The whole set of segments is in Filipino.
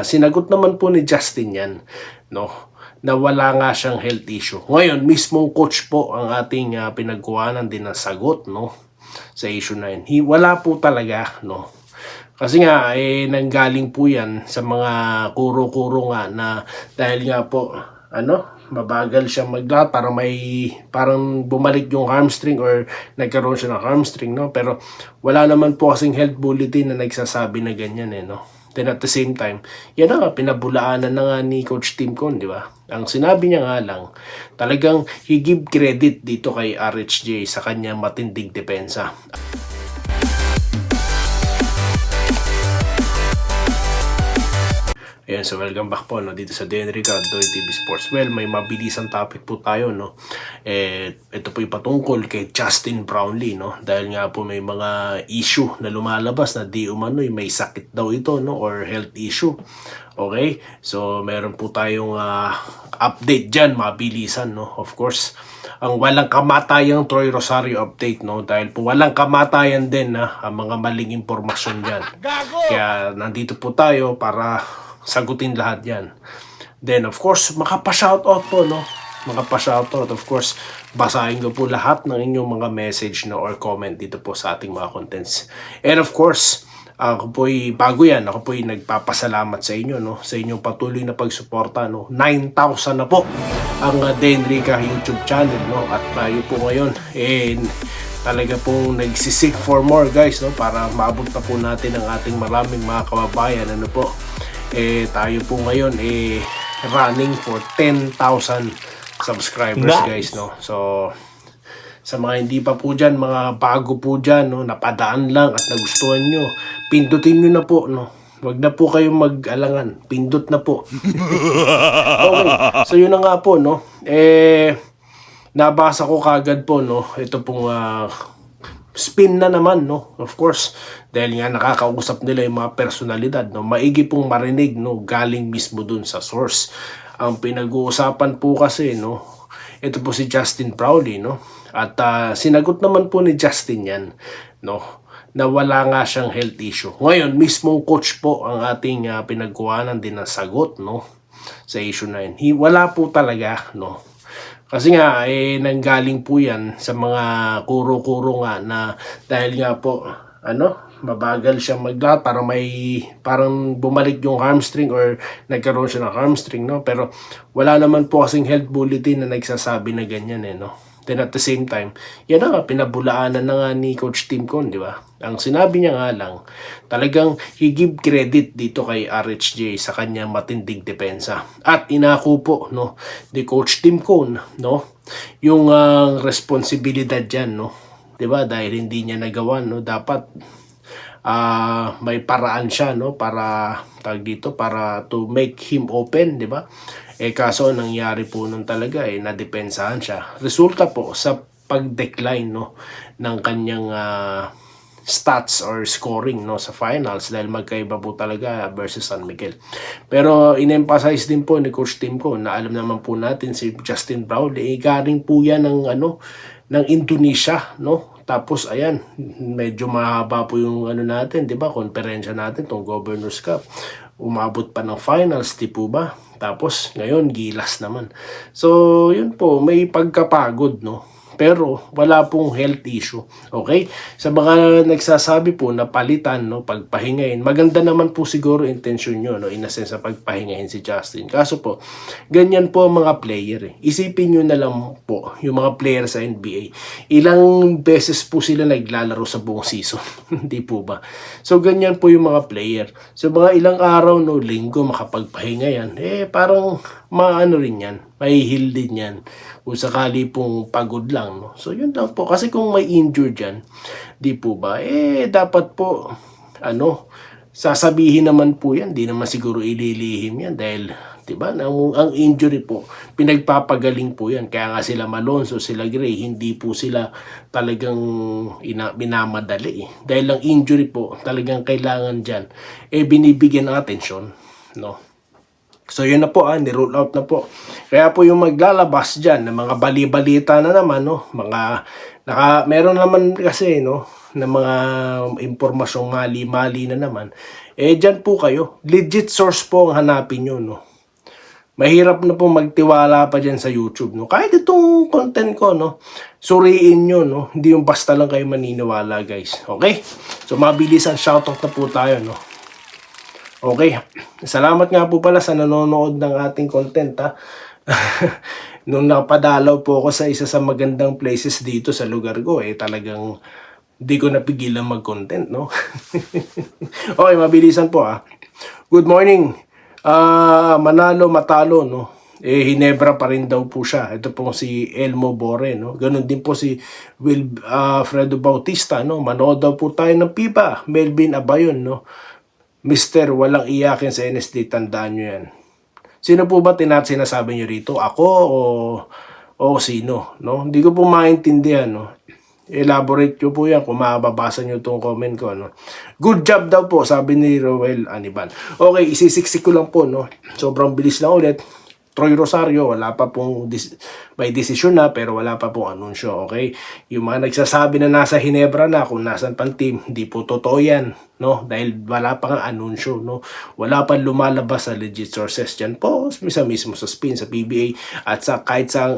Sinagot naman po ni Justin yan, no, na wala nga siyang health issue. Ngayon, mismong coach po ang ating pinagkuhanan din ng sagot, no, sa issue na yun. Wala po talaga, no. Kasi nga, nanggaling po yan sa mga kuro-kuro nga na dahil nga po, mabagal siya maglakad para parang bumalik yung hamstring or nagkaroon siya ng hamstring, no? Pero wala naman po kasing health bulletin na nagsasabi na ganyan, no? Then at the same time, yan na nga, pinabulaanan na nga ni Coach Tim Con, di ba? Ang sinabi niya nga lang, talagang he give credit dito kay RHJ sa kanyang matinding depensa. Ayan, so welcome back po, no, dito sa Denry Cardoy TV Sports. Well, may mabilisang topic po tayo, no. Ito po yung patungkol kay Justin Brownlee, no. Dahil nga po may mga issue na lumalabas na di umano'y may sakit daw ito, no, or health issue. Okay? So, meron po tayong update dyan, mabilisan, no. Of course, ang walang kamatayang Troy Rosario update, no, dahil po walang kamatayan din ang mga maling impormasyon dyan. Kaya nandito po tayo para sagutin lahat yan. Then of course, makapa-shoutout po, no? Makapa-shoutout. Of course, basahin ko po lahat ng inyong mga message, no, or comment dito po sa ating mga contents. And of course, ako po'y, bago yan, ako po'y nagpapasalamat sa inyo, no, sa inyong patuloy na pagsuporta, no. 9,000 na po ang Denrica YouTube channel, no, at tayo po ngayon, talaga pong nagsisik for more, guys, no, para maabot na po natin ang ating maraming mga kababayan, ano po. Tayo po ngayon running for 10,000 subscribers, nice, guys, no. So sa mga hindi pa po dyan, mga bago po dyan, no, napadaan lang at nagustuhan nyo, pindutin nyo na po, no. Wag na po kayong mag-alangan, pindot na po. Okay, so yun na nga po, no. Nabasa ko kagad po, no, ito pong spin na naman, no, of course, dahil nga nakakausap nila yung mga personalidad, no, maigi pong marinig, no, galing mismo dun sa source. Ang pinag-uusapan po kasi, no, ito po si Justin Brownlee, no, at sinagot naman po ni Justin yan, no, na wala nga siyang health issue. Ngayon, mismong coach po ang ating pinagkuhanan din ng sagot, no, sa issue na yun. Wala po talaga, no. Kasi nga, nanggaling po yan sa mga kuro-kuro nga na dahil nga po, mabagal siya maglakad para parang bumalik yung hamstring or nagkaroon siya ng hamstring, no. Pero wala naman po kasing health bulletin na nagsasabi na ganyan, no. Then at the same time, yan na nga, pinabulaanan na nga ni Coach Tim Con, di ba? Ang sinabi niya nga lang, talagang he give credit dito kay RHJ sa kanyang matinding depensa. At inako po, no, ni Coach Tim Con, no, yung responsibilidad dyan, no, di ba? Dahil hindi niya nagawa, no, dapat may paraan siya, no, para para to make him open, di ba? Kaso nangyari po nun talaga, nadepensahan siya. Resulta po sa pag-decline, no, ng kanyang stats or scoring, no, sa finals dahil magkaiba po talaga versus San Miguel. Pero in-emphasize din po ni Coach Tim Con na alam naman po natin si Justin Brownlee, galing po yan ng Indonesia, no. Tapos ayan, medyo mahaba po yung natin, 'di ba? Konferensya natin tong Governors Cup. Umabot pa ng finals, di po ba? Tapos ngayon gilas naman. So, yun po, may pagkapagod, no. Pero wala pong health issue. Okay? Sa mga nagsasabi po na palitan, no, pagpahingahin, maganda naman po siguro intensyon nyo, no, in a sense sa pagpahingahin si Justin. Kaso po, ganyan po ang mga player. Isipin nyo na lang po, yung mga player sa NBA, ilang beses po sila naglalaro sa buong season. Hindi po ba? So, ganyan po yung mga player. So, mga ilang araw, no, linggo, makapagpahinga yan, parang maano rin yan, mahihil din yan kung sakali pong pagod lang, no? So yun lang po, kasi kung may injured yan, di po ba, dapat po sasabihin naman po yan, di naman siguro ililihim yan dahil, di ba, ang injury po pinagpapagaling po yan, kaya nga sila Malonzo, sila Gray, hindi po sila talagang minamadali, dahil ang injury po talagang kailangan dyan binibigyan ng atensyon, no. So yun na po, ni-rule out na po. Kaya po yung maglalabas dyan ng mga bali-balita na naman, no, meron naman kasi, no, na mga impormasyong mali-mali na naman, dyan po kayo. Legit source po ang hanapin nyo, no? Mahirap na po magtiwala pa dyan sa YouTube, no? Kahit itong content ko, no? Suriin nyo, no? Hindi yung basta lang kayo maniniwala, guys. Okay? So, mabilisan shoutout na po tayo, no? Okay. Salamat nga po pala sa nanonood ng ating content, ha? Nung napadalaw po ako sa isa sa magandang places dito sa lugar ko, talagang di ko napigilan mag-content, no? Okay, mabilisan po, ha? Good morning. Manalo matalo, no? Hinebra pa rin daw po siya. Ito pong si Elmo Bore, no? Ganon din po si Fredo Bautista, no? Manood daw po tayo ng pipa. Melvin Abayon, no? Mister, walang iyakin sa NSD, tandaan nyo yan. Sino po ba sinasabi nyo rito? Ako o sino, no? Hindi ko po maintindihan, no? Elaborate nyo po yan kung mababasa nyo itong comment ko, no? Good job daw po, sabi ni Roel Aniban. Okay, isisiksik ko lang po, no? Sobrang bilis lang ulit. Troy Rosario, wala pa pong may desisyon na, pero wala pa pong anunsyo, okay? Yung mga nagsasabi na nasa Hinebra na, kung nasan pang team, hindi po totoo yan, no? Dahil wala pang anunsyo, no? Wala pang lumalabas sa legit sources dyan po, mismo sa Spin, sa PBA, at sa kahit sa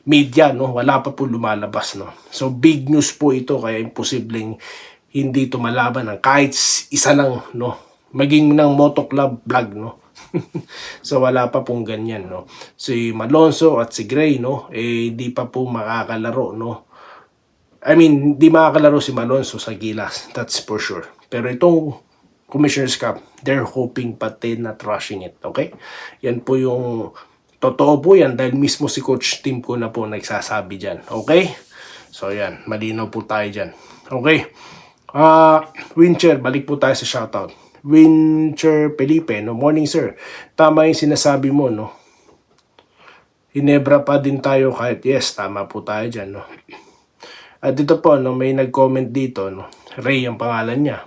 media, no? Wala pa po lumalabas, no? So, big news po ito, kaya imposibleng hindi ito malaban ng kahit isa lang, no? Maging ng Moto Club vlog, no? So, wala pa pong ganyan, no? Si Malonzo at si Gray, no? Di pa po makakalaro, no? I mean, di makakalaro si Malonzo sa Gilas, that's for sure. Pero itong Commissioner's Cup, they're hoping pa not rushing it, okay? Yan po yung totoo po yan dahil mismo si Coach Tim ko na po nagsasabi dyan. Okay? So yan, malinaw po tayo dyan. Okay. Wincher, balik po tayo sa shoutout. Wincher Felipe, no? Morning sir. Tama yung sinasabi mo, no? Hinebra pa din tayo kahit yes, tama po tayo dyan, no? At dito po, no, may nag-comment dito, no? Ray ang pangalan niya.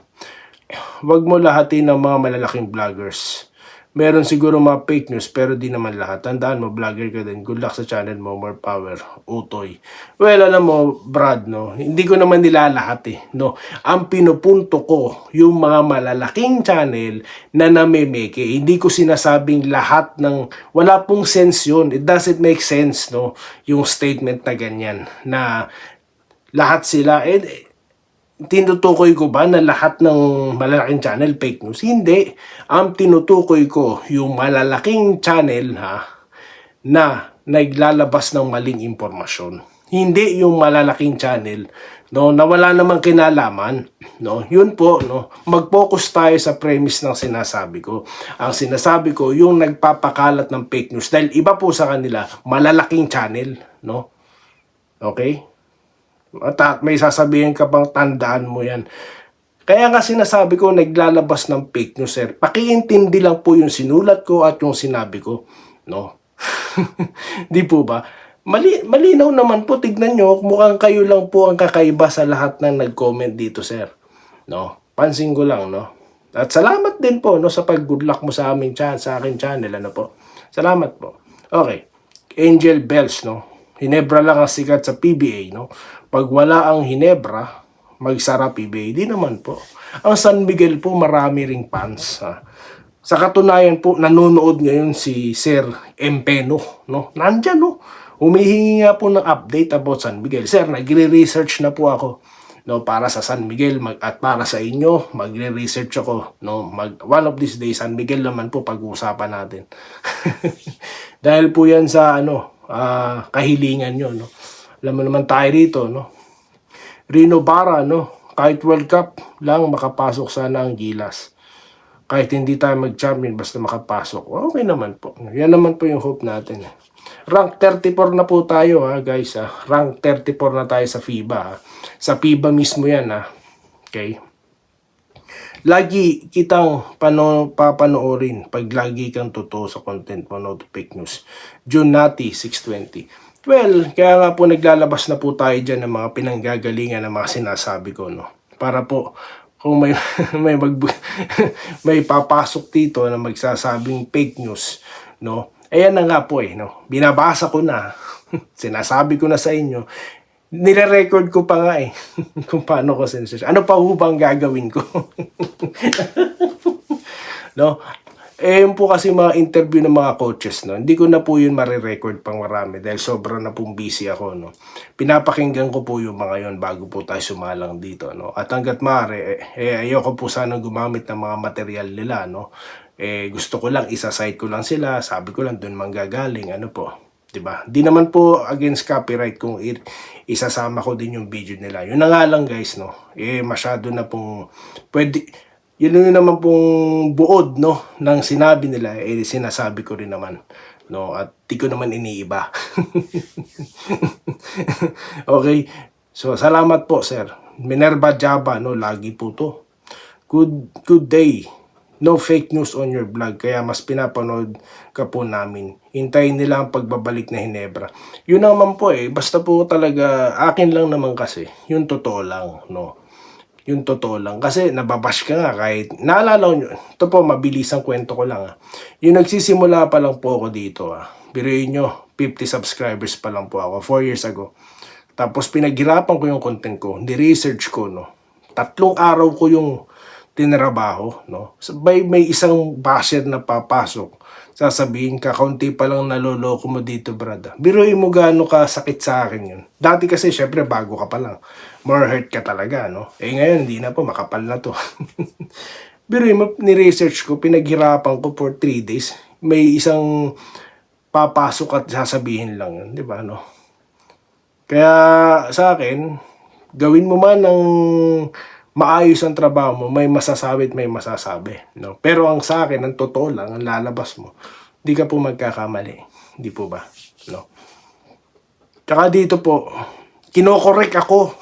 Huwag mo lahatin ng mga malalaking vloggers. Meron siguro mga fake news pero di naman lahat. Tandaan mo, vlogger ka din. Good luck sa channel mo. More power. Utoy. Well, alam mo, Brad, no? Hindi ko naman nila lahat, no? Ang pinupunto ko, yung mga malalaking channel na namemeke. Hindi ko sinasabing lahat ng... Wala pong sense yun. It doesn't make sense, no? Yung statement na ganyan. Na lahat sila... tinutukoy ko ba na lahat ng malalaking channel fake news? Hindi. Ang tinutukoy ko yung malalaking channel na naglalabas ng maling impormasyon. Hindi yung malalaking channel no na wala namang kinalaman, no. Yun po, no. Mag-focus tayo sa premise ng sinasabi ko. Ang sinasabi ko yung nagpapakalat ng fake news dahil iba po sa kanila malalaking channel, no. Okay? At may sasabihin ka bang tandaan mo yan. Kaya nga sinasabi ko naglalabas ng fake news, sir. Pakiintindi lang po yung sinulat ko at yung sinabi ko. No? Di po ba? Malinaw naman po, tignan nyo. Mukhang kayo lang po ang kakaiba sa lahat ng nag-comment dito, sir. No? Pansin ko lang, no? At salamat din po, no, sa pag-good luck mo sa aking channel, ano po. Salamat po. Okay. Angel Bells, no? Hinebra lang ang sikat sa PBA, no? Pag wala ang Hinebra, magsara PBA. Di naman po. Ang San Miguel po, marami ring fans. Sa katunayan po, nanonood ngayon si Sir Empeno, no? Nandyan, no? Humihingi nga po ng update about San Miguel. Sir, nagre-research na po ako, no, para sa San Miguel at para sa inyo, magre-research ako, no? One of these days, San Miguel naman po pag-uusapan natin. Dahil po yan sa kahilingan nyo, no? Alam mo naman tayo rito, no? Rino Barra, no? Kahit World Cup lang, makapasok sana ang Gilas. Kahit hindi tayo mag-champion, basta makapasok. Okay naman po. Yan naman po yung hope natin. Rank 34 na po tayo, guys. Rank 34 na tayo sa FIBA. Sa FIBA mismo yan, Okay? Lagi kitang papanoorin pag lagi kang totoo sa content mo, no, to fake news. June Nati, 620. Well, kaya nga po naglalabas na po tayo dyan ng mga pinanggagalingan ng mga sinasabi ko, no. Para po, kung may may papasok dito na magsasabing fake news, no. Ayan na nga po, no. Binabasa ko na, sinasabi ko na sa inyo, Nire-record ko pa nga eh. Kung paano ko censorship. Ano pa ho bang gagawin ko? No? Eh, yun po kasi mga interview ng mga coaches, no? Hindi ko na po yun marirecord pang marami dahil sobra na pong busy ako, no? Pinapakinggan ko po yung mga yun bago po tayo sumalang dito, no? At hanggat maaari, ayoko po sanang gumamit ng mga material nila, no? Gusto ko lang, isa-cite ko lang sila, sabi ko lang, dun manggagaling, ano po. 'Di ba? Di naman po against copyright kung isasama ko din yung video nila. Yun na nga lang guys, no? Masyado na pong pwede. Yun yung naman pong buod, no, ng sinabi nila, sinasabi ko rin naman, no, at di ko naman iniiba. Okay, so salamat po sir. Minerva Java, no, lagi po to. Good day. No fake news on your vlog, kaya mas pinapanood ka po namin. Hintayin nila ang pagbabalik na Hinebra. Yun naman po basta po talaga, akin lang naman kasi, yung totoo lang, no. Yung totoo lang. Kasi nababash ka nga kahit, naalala nyo, ito po, mabilisang kwento ko lang. Yung nagsisimula pa lang po ako dito. Biruin nyo, 50 subscribers pa lang po ako, 4 years ago. Tapos pinaghirapan ko yung content ko, ni-research ko, no. 3 araw ko yung tinrabaho, no. Sabay may isang basher na papasok. Sasabihin ka, kaunti pa lang naloloko mo dito, brad. Biruin mo gaano ka sakit sa akin yun. Dati kasi, syempre, bago ka pa lang. More hurt ka talaga, no? Ngayon, hindi na po, makapal na to. Biruin mo, ni-research ko, pinaghirapan ko for 3 days. May isang papasok at sasabihin lang yun, di ba, no? Kaya, sa akin, gawin mo man ng maayos ang trabaho mo, may masasabi at may masasabi, no? Pero ang sa akin, ang totoo lang, ang lalabas mo, di ka po magkakamali. Di po ba? No? Tsaka dito po, kinokorek ako.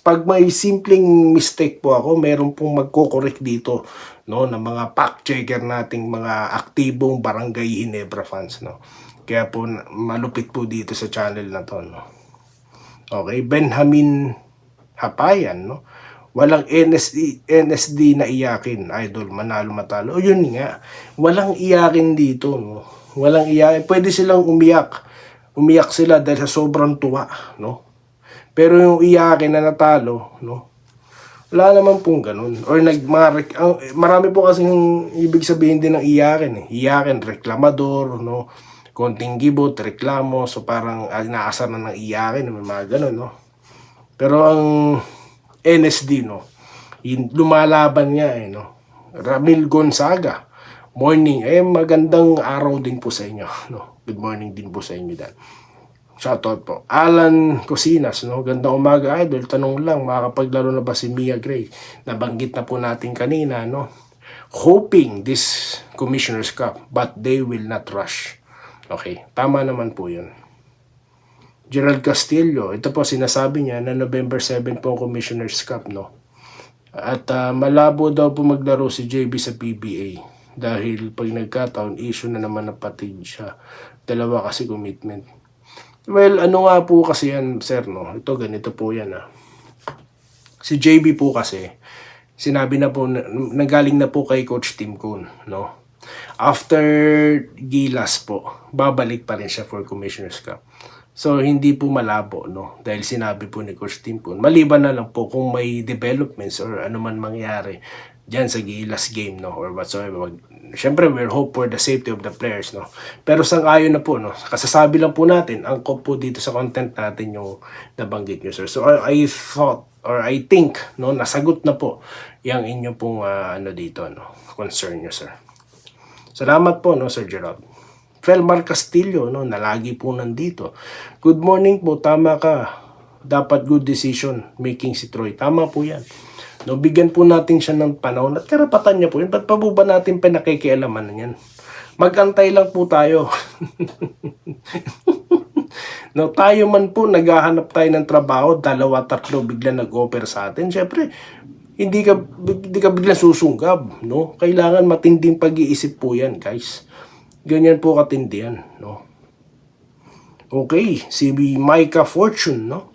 Pag may simpleng mistake po ako, meron pong magkokorek dito, no, ng mga fact checker nating mga aktibong Barangay Hinebra fans, no. Kaya po malupit po dito sa channel na to, no. Okay, Benjamin Hapayan, no. Walang NSD na iyakin, idol, manalo matalo. O yun nga, walang iyakin dito, no. Walang iyakin. Pwede silang umiyak. Umiyak sila dahil sa sobrang tuwa, no. Pero yung iyakin na natalo, no, wala naman pong ganun. Or marami po kasi yung ibig sabihin din ng iyakin. Iyakin, reklamador, no, konting gibot, reklamo. So parang inaasar na ng iyakin, may mga ganun, no. Pero ang NSD, no, lumalaban niya, no. Ramil Gonzaga, morning, magandang araw din po sa inyo, no. Good morning din po sa inyo dan. Shoutout po. Alan Cosinas, no? Gandang umaga, idol. Tanong lang, makakapaglaro na ba si Mia Gray? Nabanggit na po natin kanina, no? Hoping this Commissioner's Cup, but they will not rush. Okay, tama naman po yun. Gerald Castillo, ito po sinasabi niya na November 7 po ang Commissioner's Cup, no? At malabo daw po maglaro si JB sa PBA. Dahil pag nagkataon, issue na naman na patid siya. Dalawa kasi commitment. Well, ano nga po kasi yan, sir, no? Ito, ganito po yan, Si JB po kasi, sinabi na po, nagaling na po kay Coach Tim Cone, no? After Gilas po, babalik pa rin siya for Commissioner's Cup. So, hindi po malabo, no? Dahil sinabi po ni Coach Tim Cone, maliban na lang po kung may developments or ano man mangyari dyan sa Gilas game, no? Or whatsoever. Siyempre, we're hope for the safety of the players, no? Pero sang-ayon na po, no? Kasasabi lang po natin, angkop po dito sa content natin yung nabanggit nyo, sir. So, I thought, or I think, no, nasagot na po yung inyo pong, dito, no? Concern nyo, sir. Salamat po, no, Sir Gerald. Felmar Castillo, no, na lagi po nandito. Good morning po, tama ka. Dapat good decision making si Troy. Tama po yan. No, bigyan po natin siya ng panahon at karapatan niya po yun. Ba't pa po ba natin pinakikialaman na yan? Magantay lang po tayo. No, tayo man po, naghahanap tayo ng trabaho, 2-3 bigla nag-offer sa atin. Siyempre, hindi ka bigla susunggab, no? Kailangan matinding pag-iisip po yan, guys. Ganyan po katindi yan, no? Okay, si Micah Fortune, no?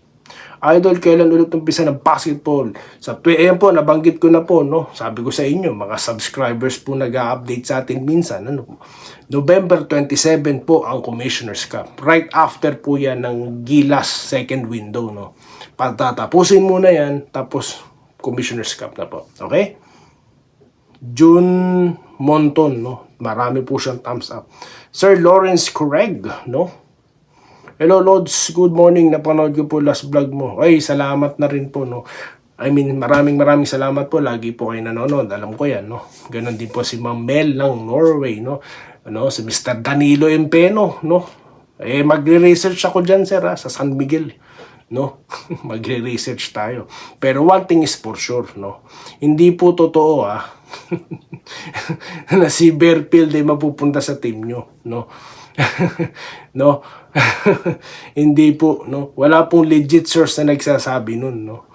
Idol, kailan ulit umpisa ng basketball? Ayan po, nabanggit ko na po, no? Sabi ko sa inyo, mga subscribers po nag-update sa atin minsan. Ano po? November 27 po ang Commissioner's Cup. Right after po yan ng Gilas second window, no? Patatapusin muna yan, tapos Commissioner's Cup na po. Okay? June Monton, no? Marami po siyang thumbs up. Sir Lawrence Craig, no? Hello Lods, good morning. Napanood ko po last vlog mo. Ay, salamat na rin po, no? I mean, maraming salamat po. Lagi po kayo nanonood. Alam ko yan, no? Ganon din po si Ma'am Mel ng Norway, no? Ano, si Mr. Danilo Empeno, no? Magre-research ako dyan, sir, sa San Miguel, no? Magre-research tayo. Pero one thing is for sure, no? Hindi po totoo, na si Berfield ay mapupunta sa team nyo, no? No? Hindi po, no? Wala pong legit source na nagsasabi nun, no?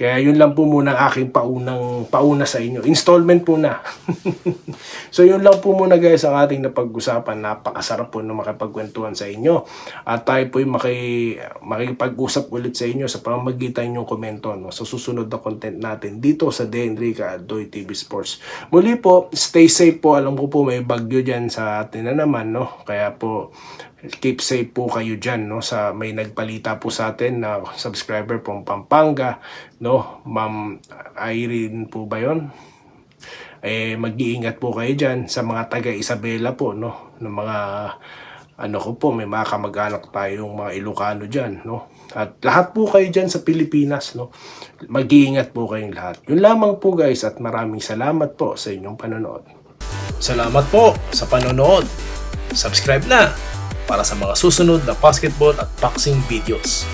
Kaya yun lang po muna ang aking pauna sa inyo. Installment po na. So yun lang po muna guys ang ating napag-usapan. Napakasarap po na makipagkwentuhan sa inyo. At tayo po yung makikipag-usap ulit sa inyo sa pamamagitan yung komento, no? Sa susunod na content natin dito sa De Enrique Adoy TV Sports. Muli po, stay safe po. Alam ko po may bagyo dyan sa atin na naman, no? Kaya po, keep safe po kayo dyan, no? May nagbalita po sa atin na subscriber pong Pampanga, no? Ma'am Irene po ba yun? Mag-iingat po kayo dyan sa mga taga Isabela po, no? Ng mga, may mga kamag-anak tayong mga Ilocano dyan, no? At lahat po kayo dyan sa Pilipinas, no? Mag-iingat po kayong lahat. Yun lamang po guys, at maraming salamat po sa inyong panonood. Salamat po sa panonood. Subscribe na para sa mga susunod na basketball at boxing videos.